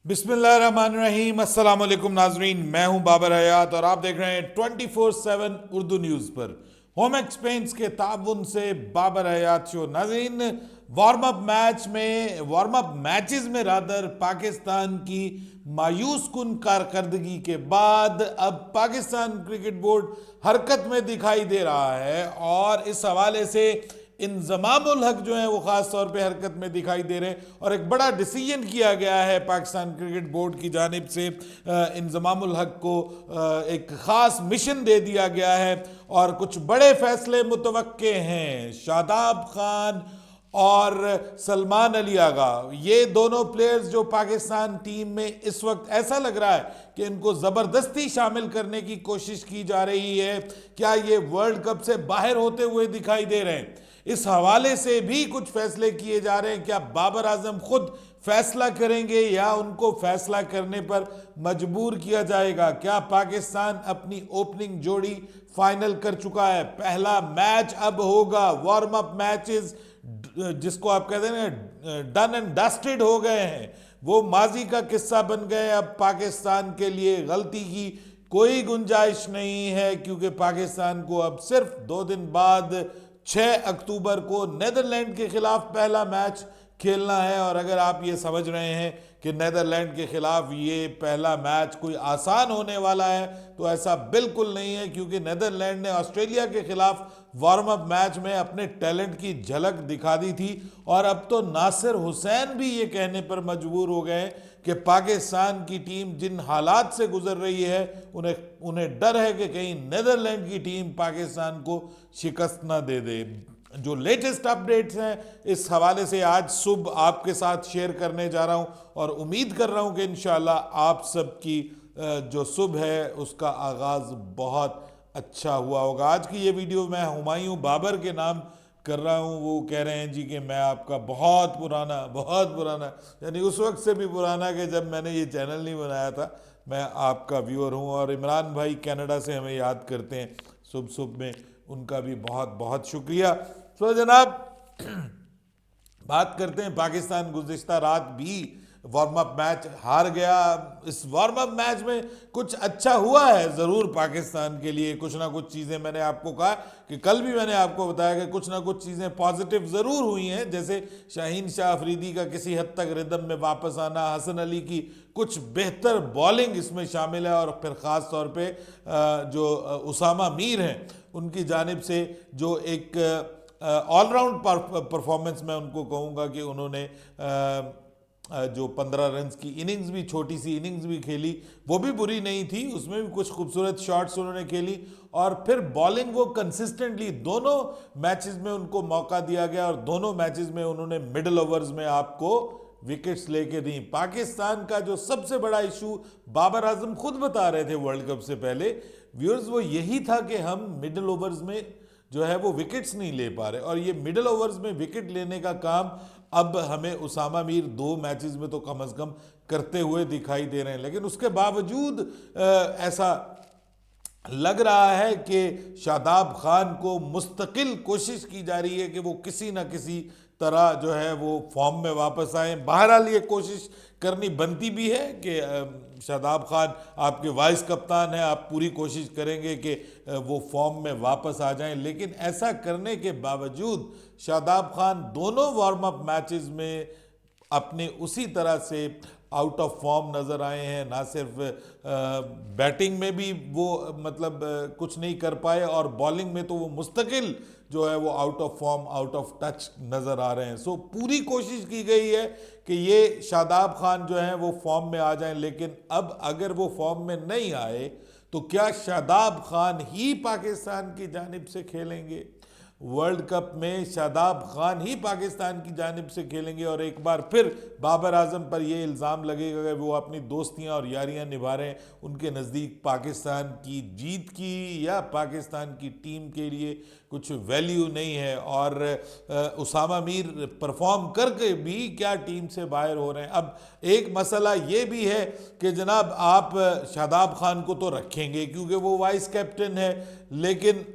बिस्मिल्लाहिर्रहमानिर्रहीम, अस्सलाम वालेकुम नाजरीन। मैं हूं बाबर हयात और आप देख रहे हैं 24/7 उर्दू न्यूज़ पर होम एक्सपेंस के ताउन से बाबर हयात शो। नाजरीन, वार्म अप मैचेस में रादर पाकिस्तान की मायूस कुन कारकर्दगी के बाद अब पाकिस्तान क्रिकेट बोर्ड हरकत में दिखाई दे रहा है और इस हवाले से इंजमामुल हक जो है वो खास तौर पे हरकत में दिखाई दे रहे हैं और एक बड़ा डिसीजन किया गया है पाकिस्तान क्रिकेट बोर्ड की जानिब से। इंजमामुल हक को एक खास मिशन दे दिया गया है और कुछ बड़े फैसले मुतवक्के हैं। शादाब खान और सलमान अली आगा, ये दोनों प्लेयर्स जो पाकिस्तान टीम में इस वक्त ऐसा लग रहा है कि इनको ज़बरदस्ती शामिल करने की कोशिश की जा रही है, क्या ये वर्ल्ड कप से बाहर होते हुए दिखाई दे रहे हैं? इस हवाले से भी कुछ फैसले किए जा रहे हैं। क्या बाबर आजम खुद फैसला करेंगे या उनको फैसला करने पर मजबूर किया जाएगा? क्या पाकिस्तान अपनी ओपनिंग जोड़ी फाइनल कर चुका है? पहला मैच अब होगा। वार्म अप मैचेस जिसको आप कहते हैं ना, डन एंड डस्टेड हो गए हैं, वो माजी का किस्सा बन गए। अब पाकिस्तान के लिए गलती की कोई गुंजाइश नहीं है क्योंकि पाकिस्तान को अब सिर्फ 2 दिन बाद 6 अक्टूबर को नेदरलैंड के खिलाफ पहला मैच खेलना है। और अगर आप ये समझ रहे हैं कि नेदरलैंड के खिलाफ ये पहला मैच कोई आसान होने वाला है, तो ऐसा बिल्कुल नहीं है क्योंकि नेदरलैंड ने ऑस्ट्रेलिया के खिलाफ वार्म अप मैच में अपने टैलेंट की झलक दिखा दी थी और अब तो नासिर हुसैन भी ये कहने पर मजबूर हो गए कि पाकिस्तान की टीम जिन हालात से गुजर रही है उन्हें डर है कि कहीं नेदरलैंड की टीम पाकिस्तान को शिकस्त ना दे दे। जो लेटेस्ट अपडेट्स हैं इस हवाले से आज सुबह आपके साथ शेयर करने जा रहा हूं और उम्मीद कर रहा हूं कि इंशाल्लाह आप सबकी जो सुबह है उसका आगाज़ बहुत अच्छा हुआ होगा। आज की ये वीडियो मैं हुमायूं बाबर के नाम कर रहा हूँ। वो कह रहे हैं जी कि मैं आपका बहुत पुराना यानी उस वक्त से भी पुराना कि जब मैंने ये चैनल नहीं बनाया था, मैं आपका व्यूअर हूँ। और इमरान भाई कनाडा से हमें याद करते हैं सुबह सुबह में, उनका भी बहुत बहुत शुक्रिया। तो जनाब, बात करते हैं पाकिस्तान गुज़िश्ता रात भी वार्म अप मैच हार गया। इस वार्म अप मैच में कुछ अच्छा हुआ है ज़रूर पाकिस्तान के लिए। कुछ ना कुछ चीज़ें, मैंने आपको कहा कि कल भी मैंने आपको बताया कि कुछ ना कुछ चीज़ें पॉजिटिव ज़रूर हुई हैं, जैसे शाहीन शाह अफरीदी का किसी हद तक रिदम में वापस आना, हसन अली की कुछ बेहतर बॉलिंग इसमें शामिल है और फिर ख़ास तौर पे जो उसामा मीर हैं उनकी जानिब से जो एक ऑलराउंड परफॉर्मेंस मैं उनको कहूँगा कि उन्होंने जो 15 रन की इनिंग्स भी, छोटी सी इनिंग्स भी खेली, वो भी बुरी नहीं थी, उसमें भी कुछ खूबसूरत शॉट्स उन्होंने खेली। और फिर बॉलिंग वो कंसिस्टेंटली दोनों मैचेस में उनको मौका दिया गया और दोनों मैचेस में उन्होंने मिडल ओवर्स में आपको विकेट्स लेके दी। पाकिस्तान का जो सबसे बड़ा इशू बाबर आजम खुद बता रहे थे वर्ल्ड कप से पहले व्यूअर्स, वो यही था कि हम मिडल ओवर्स में जो है वो विकेट्स नहीं ले पा रहे और ये मिडल ओवर्स में विकेट लेने का काम अब हमें उसामा मीर 2 मैचेस में तो कम से कम करते हुए दिखाई दे रहे हैं। लेकिन उसके बावजूद ऐसा लग रहा है कि शादाब खान को मुस्तकिल कोशिश की जा रही है कि वो किसी ना किसी तरह जो है वो फॉर्म में वापस आए। बहरहाल ये कोशिश करनी बनती भी है कि शादाब खान आपके वाइस कप्तान हैं, आप पूरी कोशिश करेंगे कि वो फॉर्म में वापस आ जाएं। लेकिन ऐसा करने के बावजूद शादाब खान दोनों वार्म अप मैचेस में अपने उसी तरह से आउट ऑफ फॉर्म नज़र आए हैं। ना सिर्फ बैटिंग में भी वो मतलब कुछ नहीं कर पाए और बॉलिंग में तो वो मुस्तकिल जो है वो out of form, out of touch नज़र आ रहे हैं। सो पूरी कोशिश की गई है कि ये शादाब खान जो है वो फॉर्म में आ जाएं। लेकिन अब अगर वो फॉर्म में नहीं आए तो क्या शादाब खान ही पाकिस्तान की जानिब से खेलेंगे? वर्ल्ड कप में शादाब खान ही पाकिस्तान की जानिब से खेलेंगे और एक बार फिर बाबर आजम पर यह इल्ज़ाम लगेगा कि वो अपनी दोस्तियां और यारियां निभा रहे हैं। उनके नज़दीक पाकिस्तान की जीत की या पाकिस्तान की टीम के लिए कुछ वैल्यू नहीं है और उसामा मीर परफॉर्म करके भी क्या टीम से बाहर हो रहे हैं। अब एक मसला ये भी है कि जनाब आप शादाब खान को तो रखेंगे क्योंकि वो वाइस कैप्टन है, लेकिन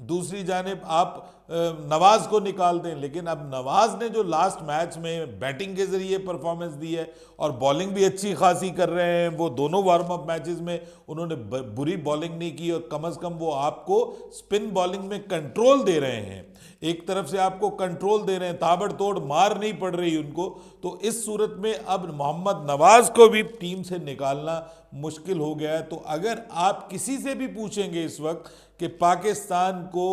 दूसरी जानिब आप नवाज को निकाल दें, लेकिन अब नवाज ने जो लास्ट मैच में बैटिंग के जरिए परफॉर्मेंस दी है और बॉलिंग भी अच्छी खासी कर रहे हैं, वो दोनों वार्म अप मैचेस में उन्होंने बुरी बॉलिंग नहीं की और कम से कम वो आपको स्पिन बॉलिंग में कंट्रोल दे रहे हैं, एक तरफ से आपको कंट्रोल दे रहे हैं, ताबड़तोड़ मार नहीं पड़ रही उनको। तो इस सूरत में अब मोहम्मद नवाज को भी टीम से निकालना मुश्किल हो गया है। तो अगर आप किसी से भी पूछेंगे इस वक्त कि पाकिस्तान को,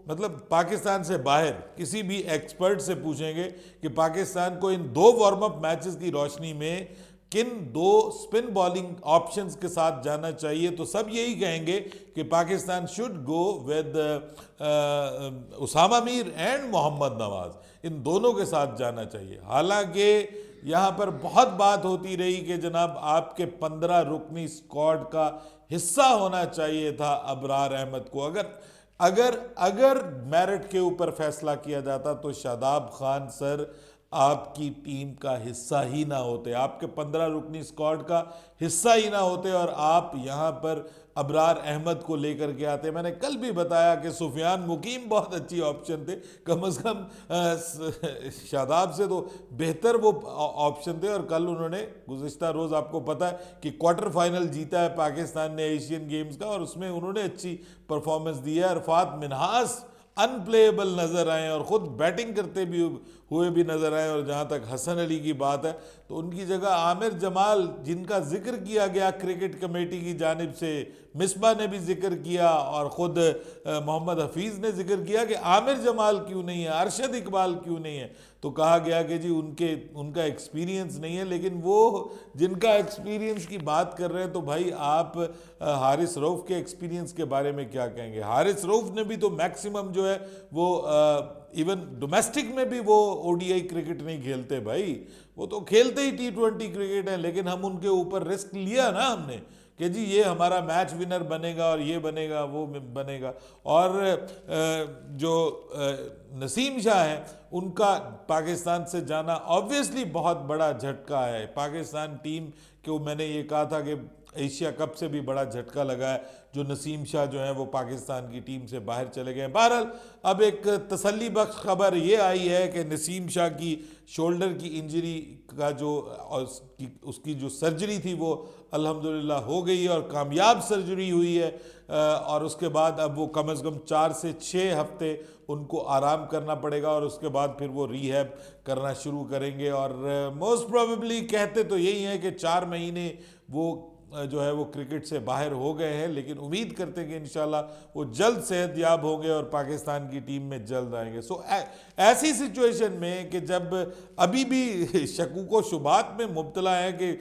मतलब पाकिस्तान से बाहर किसी भी एक्सपर्ट से पूछेंगे कि पाकिस्तान को इन 2 वार्म अप मैचेस की रोशनी में किन 2 स्पिन बॉलिंग ऑप्शंस के साथ जाना चाहिए, तो सब यही कहेंगे कि Pakistan should go with Usama Mir and Mohammad Nawaz, इन दोनों के साथ जाना चाहिए। हालांकि यहाँ पर बहुत बात होती रही कि जनाब आपके 15 रुकनी स्क्वाड का हिस्सा होना चाहिए था अबरार अहमद को। अगर मेरिट के ऊपर फैसला किया जाता तो शादाब खान सर आपकी टीम का हिस्सा ही ना होते, आपके 15 रुकनी स्क्वाड का हिस्सा ही ना होते और आप यहाँ पर अबरार अहमद को लेकर के आते। मैंने कल भी बताया कि सुफियान मुकीम बहुत अच्छी ऑप्शन थे, कम से कम शादाब से तो बेहतर वो ऑप्शन थे। और कल उन्होंने गुज़िश्ता रोज़ आपको पता है कि क्वार्टर फाइनल जीता है पाकिस्तान ने एशियन गेम्स का और उसमें उन्होंने अच्छी परफॉर्मेंस दी है। अरफात मिन्हास अनप्लेएबल नज़र आए और ख़ुद बैटिंग करते भी हुए भी नज़र आए। और जहाँ तक हसन अली की बात है तो उनकी जगह आमिर जमाल, जिनका जिक्र किया गया क्रिकेट कमेटी की जानिब से, मिसबा ने भी जिक्र किया और ख़ुद मोहम्मद हफीज़ ने जिक्र किया कि आमिर जमाल क्यों नहीं है, अरशद इकबाल क्यों नहीं है, तो कहा गया कि जी उनका एक्सपीरियंस नहीं है। लेकिन वो जिनका एक्सपीरियंस की बात कर रहे हैं तो भाई आप हारिस रऊफ़ के एक्सपीरियंस के बारे में क्या कहेंगे? हारिस रऊफ़ ने भी तो मैक्सिमम जो है वो इवन डोमेस्टिक में भी वो ओडीआई क्रिकेट नहीं खेलते भाई, वो तो खेलते ही T20 क्रिकेट है। लेकिन हम उनके ऊपर रिस्क लिया ना हमने कि जी ये हमारा मैच विनर बनेगा और ये बनेगा वो बनेगा। और जो नसीम शाह है उनका पाकिस्तान से जाना ऑब्वियसली बहुत बड़ा झटका है। पाकिस्तान टीम को मैंने ये कहा था कि एशिया कप से भी बड़ा झटका लगा है जो नसीम शाह जो है वो पाकिस्तान की टीम से बाहर चले गए। बहरहाल अब एक तसल्ली बख्श खबर ये आई है कि नसीम शाह की शोल्डर की इंजरी का जो उसकी जो सर्जरी थी वो अल्हम्दुलिल्लाह हो गई और कामयाब सर्जरी हुई है। और उसके बाद अब वो कम से कम 4 से 6 हफ्ते उनको आराम करना पड़ेगा और उसके बाद फिर वो रीहैब करना शुरू करेंगे। और मोस्ट प्रोबेबली कहते तो यही है कि 4 महीने वो जो है वो क्रिकेट से बाहर हो गए हैं, लेकिन उम्मीद करते हैं कि इंशाल्लाह वो जल्द सेहतयाब होंगे और पाकिस्तान की टीम में जल्द आएंगे। सो ऐसी सिचुएशन में कि जब अभी भी शकूक शुबात में मुब्तला है कि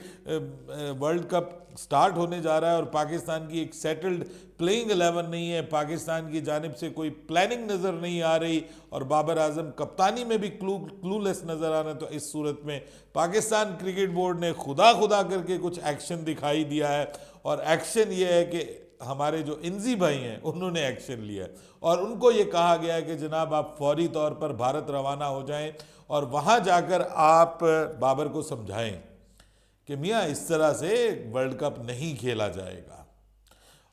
वर्ल्ड कप स्टार्ट होने जा रहा है और पाकिस्तान की एक सेटल्ड प्लेइंग 11 नहीं है, पाकिस्तान की जानिब से कोई प्लानिंग नज़र नहीं आ रही और बाबर आजम कप्तानी में भी क्लूलेस नज़र आ रहे हैं, तो इस सूरत में पाकिस्तान क्रिकेट बोर्ड ने खुदा करके कुछ एक्शन दिखाई दिया है। और एक्शन ये है कि हमारे जो इंजी भाई हैं उन्होंने एक्शन लिया है और उनको ये कहा गया है कि जनाब आप फौरी तौर पर भारत रवाना हो जाएं और वहाँ जाकर आप बाबर को समझाएं कि मियाँ इस तरह से वर्ल्ड कप नहीं खेला जाएगा।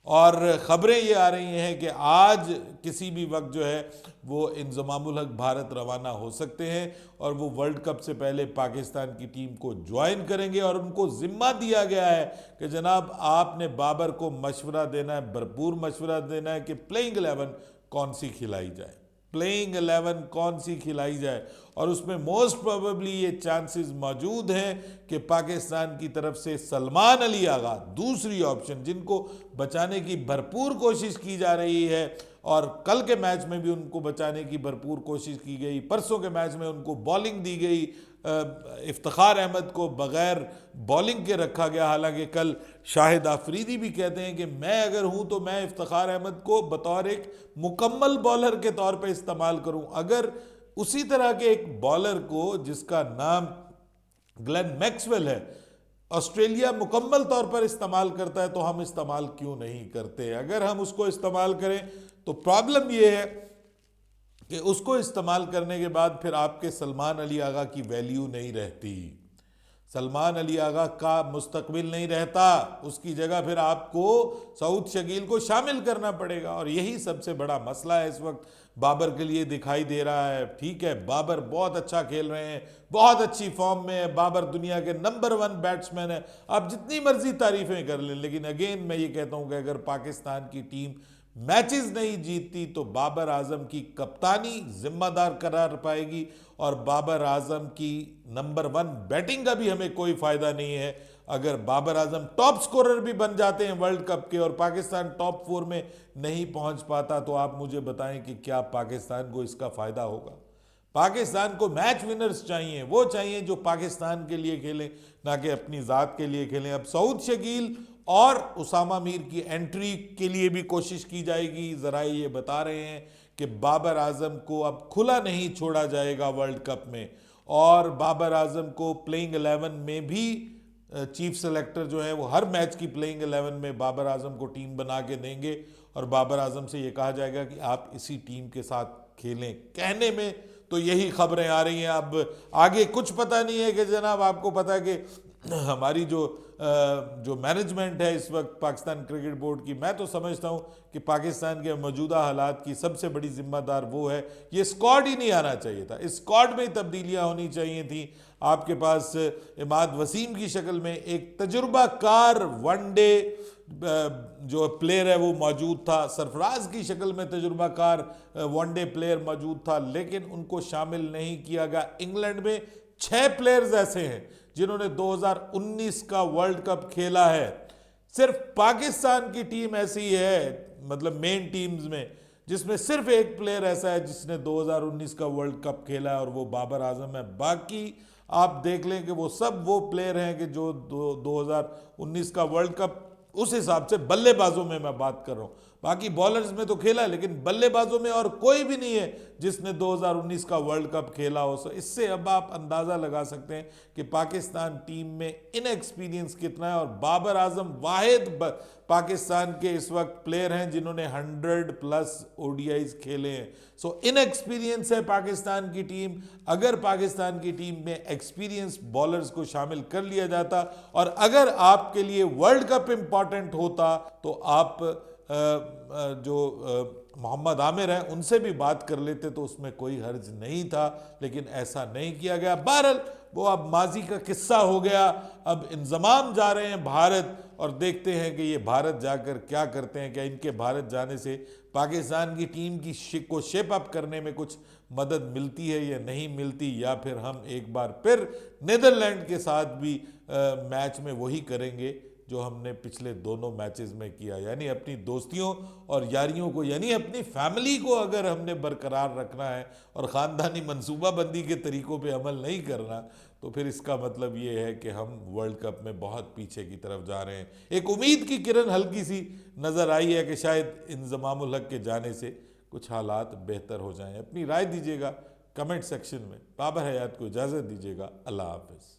और ख़बरें ये आ रही हैं कि आज किसी भी वक्त जो है वो इंज़मामुल हक भारत रवाना हो सकते हैं और वो वर्ल्ड कप से पहले पाकिस्तान की टीम को ज्वाइन करेंगे। और उनको ज़िम्मा दिया गया है कि जनाब आपने बाबर को मशवरा देना है, भरपूर मशवरा देना है कि प्लेइंग 11 कौन सी खिलाई जाए, प्लेइंग 11 कौन सी खिलाई जाए। और उसमें मोस्ट प्रोबेबली ये चांसेस मौजूद हैं कि पाकिस्तान की तरफ से सलमान अली आगा, दूसरी ऑप्शन, जिनको बचाने की भरपूर कोशिश की जा रही है और कल के मैच में भी उनको बचाने की भरपूर कोशिश की गई, परसों के मैच में उनको बॉलिंग दी गई, इफ्तिखार अहमद को बग़ैर बॉलिंग के रखा गया। हालांकि कल शाहिद आफरीदी भी कहते हैं कि मैं अगर हूं तो मैं इफ्तिखार अहमद को बतौर एक मुकम्मल बॉलर के तौर पे इस्तेमाल करूं। अगर उसी तरह के एक बॉलर को जिसका नाम ग्लेन मैक्सवेल है ऑस्ट्रेलिया मुकम्मल तौर पर इस्तेमाल करता है तो हम इस्तेमाल क्यों नहीं करते? अगर हम उसको इस्तेमाल करें तो प्रॉब्लम ये है कि उसको इस्तेमाल करने के बाद फिर आपके सलमान अली आगा की वैल्यू नहीं रहती। सलमान अली आगा का मुस्तकबिल नहीं रहता, उसकी जगह फिर आपको सऊद शकील को शामिल करना पड़ेगा। और यही सबसे बड़ा मसला है इस वक्त बाबर के लिए दिखाई दे रहा है। ठीक है, बाबर बहुत अच्छा खेल रहे हैं, बहुत अच्छी फॉर्म में है, बाबर दुनिया के नंबर 1 बैट्समैन है, आप जितनी मर्जी तारीफें कर लें, लेकिन अगेन मैं ये कहता हूं कि अगर पाकिस्तान की टीम मैचेस नहीं जीतती तो बाबर आजम की कप्तानी जिम्मेदार करार पाएगी, और बाबर आजम की नंबर 1 बैटिंग का भी हमें कोई फायदा नहीं है। अगर बाबर आजम टॉप स्कोरर भी बन जाते हैं वर्ल्ड कप के और पाकिस्तान टॉप 4 में नहीं पहुंच पाता, तो आप मुझे बताएं कि क्या पाकिस्तान को इसका फायदा होगा। पाकिस्तान को मैच विनर्स चाहिए, वो चाहिए जो पाकिस्तान के लिए खेलें, ना कि अपनी ज़ात के लिए खेलें। अब सऊद शकील और उसामा मीर की एंट्री के लिए भी कोशिश की जाएगी। ज़राए ये बता रहे हैं कि बाबर आजम को अब खुला नहीं छोड़ा जाएगा वर्ल्ड कप में, और बाबर आजम को प्लेइंग 11 में भी चीफ सेलेक्टर जो है वो हर मैच की प्लेइंग 11 में बाबर आजम को टीम बना के देंगे, और बाबर आजम से ये कहा जाएगा कि आप इसी टीम के साथ खेलें। कहने में तो यही खबरें आ रही हैं, अब आगे कुछ पता नहीं है कि जनाब, आपको पता है कि हमारी जो मैनेजमेंट है इस वक्त पाकिस्तान क्रिकेट बोर्ड की, मैं तो समझता हूं कि पाकिस्तान के मौजूदा हालात की सबसे बड़ी जिम्मेदार वो है। ये स्क्वाड ही नहीं आना चाहिए था, इस स्क्वाड में ही तब्दीलियां होनी चाहिए थी। आपके पास इमाद वसीम की शक्ल में एक तजुर्बाकार वनडे जो प्लेयर है वो मौजूद था, सरफराज की शक्ल में तजुर्बाकार वनडे प्लेयर मौजूद था, लेकिन उनको शामिल नहीं किया गया। इंग्लैंड में 6 प्लेयर्स ऐसे हैं जिन्होंने 2019 का वर्ल्ड कप खेला है। सिर्फ पाकिस्तान की टीम ऐसी है, मतलब मेन टीम्स में, जिसमें सिर्फ एक प्लेयर ऐसा है जिसने 2019 का वर्ल्ड कप खेला है, और वो बाबर आजम है। बाकी आप देख लें कि वो सब वो प्लेयर हैं कि जो 2019 का वर्ल्ड कप, उस हिसाब से बल्लेबाजों में मैं बात कर रहा हूं, बाकी बॉलर्स में तो खेला है, लेकिन बल्लेबाजों में और कोई भी नहीं है जिसने 2019 का वर्ल्ड कप खेला हो। सो इससे अब आप अंदाज़ा लगा सकते हैं कि पाकिस्तान टीम में इनएक्सपीरियंस कितना है। और बाबर आजम वाहिद पाकिस्तान के इस वक्त प्लेयर हैं जिन्होंने 100+ ODIs खेले हैं। सो इनएक्सपीरियंस है पाकिस्तान की टीम। अगर पाकिस्तान की टीम में एक्सपीरियंस बॉलर्स को शामिल कर लिया जाता, और अगर आपके लिए वर्ल्ड कप इंपॉर्टेंट होता, तो आप जो मोहम्मद आमिर हैं उनसे भी बात कर लेते, तो उसमें कोई हर्ज नहीं था, लेकिन ऐसा नहीं किया गया। बहरहाल वो अब माजी का किस्सा हो गया। अब इंजमाम जा रहे हैं भारत, और देखते हैं कि ये भारत जाकर क्या करते हैं। क्या इनके भारत जाने से पाकिस्तान की टीम की को शेप अप करने में कुछ मदद मिलती है या नहीं मिलती, या फिर हम एक बार फिर नीदरलैंड के साथ भी मैच में वही करेंगे जो हमने पिछले दोनों मैचेस में किया, यानी अपनी दोस्तियों और यारियों को, यानी अपनी फैमिली को अगर हमने बरकरार रखना है और ख़ानदानी मनसूबाबंदी के तरीक़ों पे अमल नहीं करना, तो फिर इसका मतलब ये है कि हम वर्ल्ड कप में बहुत पीछे की तरफ जा रहे हैं। एक उम्मीद की किरण हल्की सी नज़र आई है कि शायद इंज़मामुल हक के जाने से कुछ हालात बेहतर हो जाएं। अपनी राय दीजिएगा कमेंट सेक्शन में। बाबर हयात को इजाज़त दीजिएगा। अल्लाह हाफ़िज़।